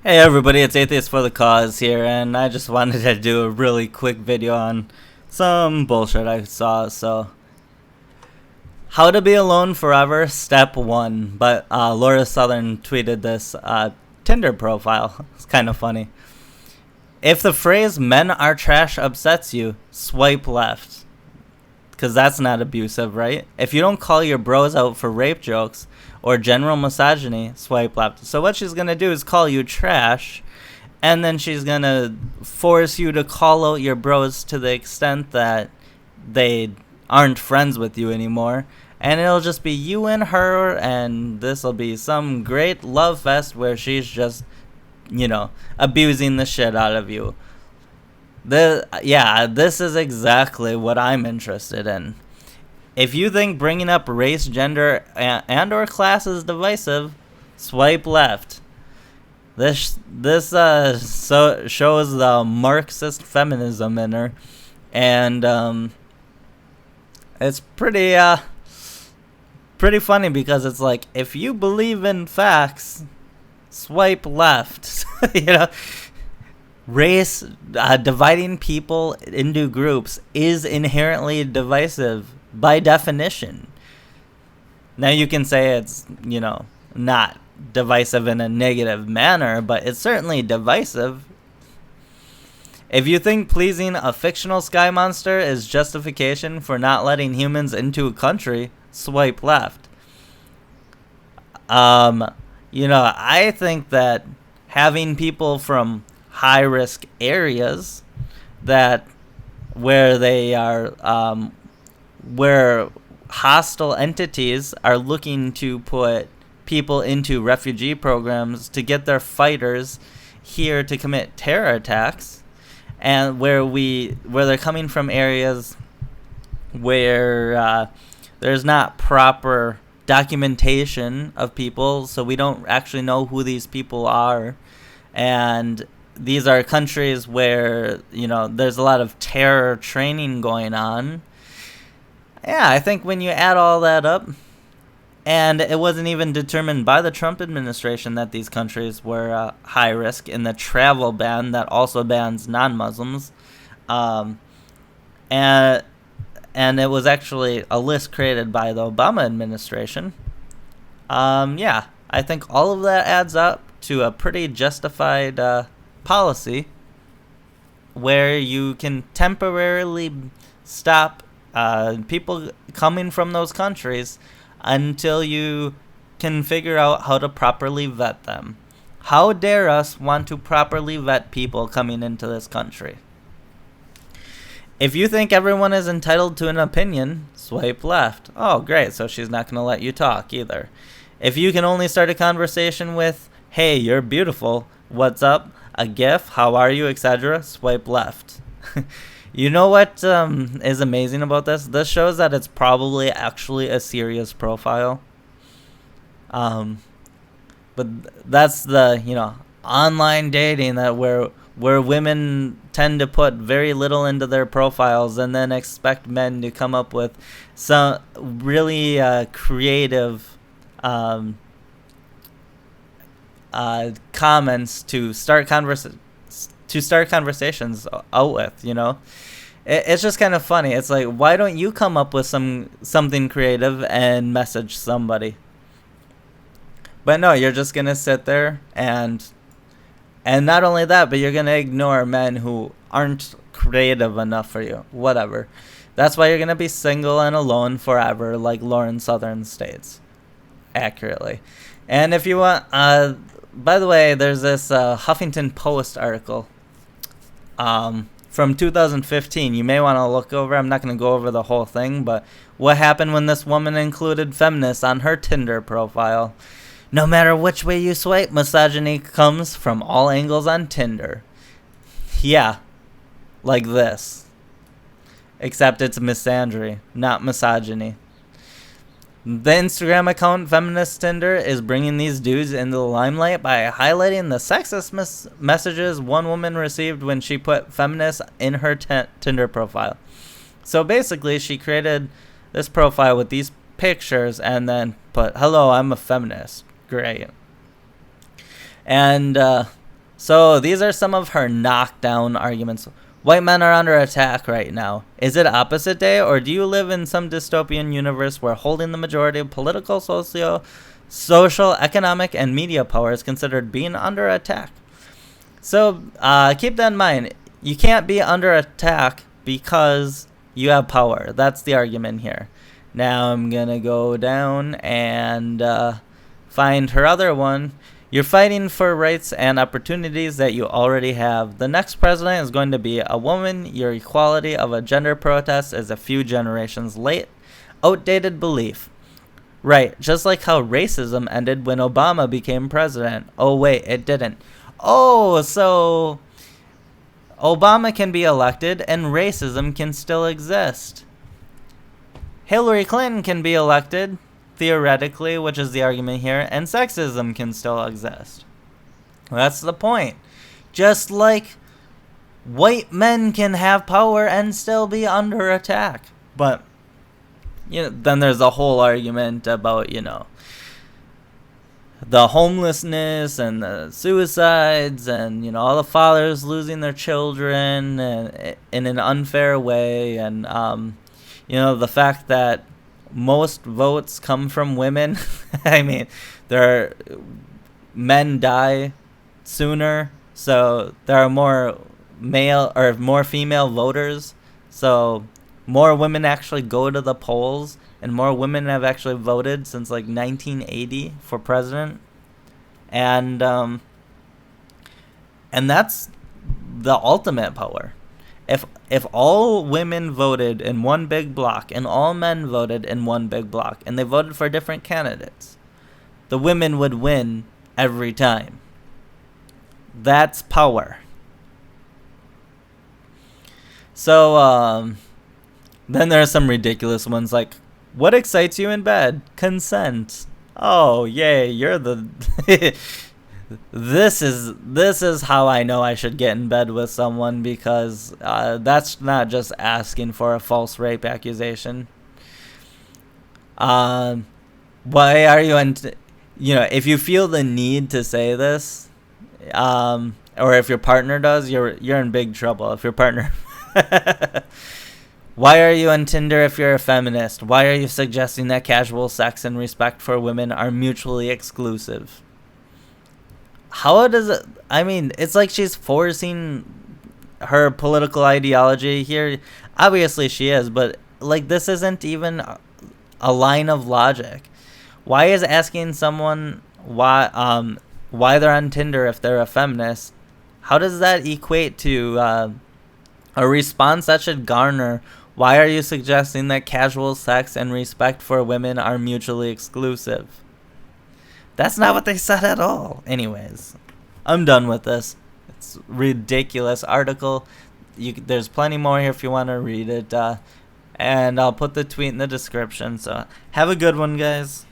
Hey everybody, it's Atheist for the Cause here, and I just wanted to do a really quick video on some bullshit I saw. So, how to be alone forever, step 1. But Laura Southern tweeted this Tinder profile. It's kind of funny. If the phrase "men are trash" upsets you, swipe left. Because that's not abusive, right? If you don't call your bros out for rape jokes or general misogyny, swipe left. So what she's going to do is call you trash, and then she's going to force you to call out your bros to the extent that they aren't friends with you anymore. And it'll just be you and her, and this will be some great love fest where she's just, abusing the shit out of you. This is exactly what I'm interested in. If you think bringing up race, gender, and or class is divisive, swipe left. This shows the Marxist feminism in her, and it's pretty funny because it's like, if you believe in facts, swipe left. Race, dividing people into groups is inherently divisive by definition. Now you can say it's, not divisive in a negative manner, but it's certainly divisive. If you think pleasing a fictional sky monster is justification for not letting humans into a country, swipe left. I think that having people from high risk areas where they are where hostile entities are looking to put people into refugee programs to get their fighters here to commit terror attacks, and where they're coming from areas where there's not proper documentation of people, so we don't actually know who these people are, and these are countries where, there's a lot of terror training going on. Yeah, I think when you add all that up, and it wasn't even determined by the Trump administration that these countries were high risk in the travel ban that also bans non-Muslims, and it was actually a list created by the Obama administration. I think all of that adds up to a pretty justified policy where you can temporarily stop people coming from those countries until you can figure out how to properly vet them. How dare us want to properly vet people coming into this country? If you think everyone is entitled to an opinion, swipe left. Oh, great, so she's not going to let you talk either. If you can only start a conversation with, "Hey, you're beautiful, what's up?" a GIF, "How are you?" etc., swipe left. You know what is amazing about this? This shows that it's probably actually a serious profile. But that's the, online dating that where women tend to put very little into their profiles and then expect men to come up with some really creative comments to start conversations out with. It's just kind of funny. It's like, why don't you come up with something creative and message somebody? But no, you're just gonna sit there and not only that, but you're gonna ignore men who aren't creative enough for you. Whatever. That's why you're gonna be single and alone forever, like Lauren Southern states accurately. And if you want, by the way, there's this Huffington Post article from 2015. You may want to look over. I'm not going to go over the whole thing, but what happened when this woman included feminists on her Tinder profile. No matter which way you swipe, misogyny comes from all angles on Tinder. Yeah, like this. Except it's misandry, not misogyny. The Instagram account Feminist Tinder is bringing these dudes into the limelight by highlighting the sexist messages one woman received when she put feminist in her Tinder profile. So basically, she created this profile with these pictures and then put, "Hello, I'm a feminist." Great. And So these are some of her knockdown arguments. White men are under attack right now. Is it opposite day, or do you live in some dystopian universe where holding the majority of political, social, economic, and media power is considered being under attack? So keep that in mind. You can't be under attack because you have power. That's the argument here. Now I'm going to go down and find her other one. You're fighting for rights and opportunities that you already have. The next president is going to be a woman. Your equality of a gender protest is a few generations late. Outdated belief. Right, just like how racism ended when Obama became president. Oh, wait, it didn't. Oh, so Obama can be elected and racism can still exist. Hillary Clinton can be elected, theoretically, which is the argument here, and sexism can still exist. That's the point. Just like white men can have power and still be under attack. But then there's a whole argument about, the homelessness and the suicides and, all the fathers losing their children in an unfair way. And, the fact that most votes come from women. I mean, men die sooner, so there are more male or more female voters. So more women actually go to the polls, and more women have actually voted since like 1980 for president. And that's the ultimate power. If all women voted in one big block and all men voted in one big block and they voted for different candidates, the women would win every time. That's power. So then there are some ridiculous ones like, what excites you in bed? Consent. Oh, yay, you're the This is how I know I should get in bed with someone, because that's not just asking for a false rape accusation. Why are you if you feel the need to say this, or if your partner does, you're in big trouble. If your partner Why are you on Tinder if you're a feminist? Why are you suggesting that casual sex and respect for women are mutually exclusive? How does it... I mean, it's like she's forcing her political ideology here. Obviously she is, but like this isn't even a line of logic. Why is asking someone why they're on Tinder if they're a feminist, how does that equate to a response that should garner, why are you suggesting that casual sex and respect for women are mutually exclusive? That's not what they said at all. Anyways, I'm done with this. It's a ridiculous article. There's plenty more here if you want to read it. And I'll put the tweet in the description. So have a good one, guys.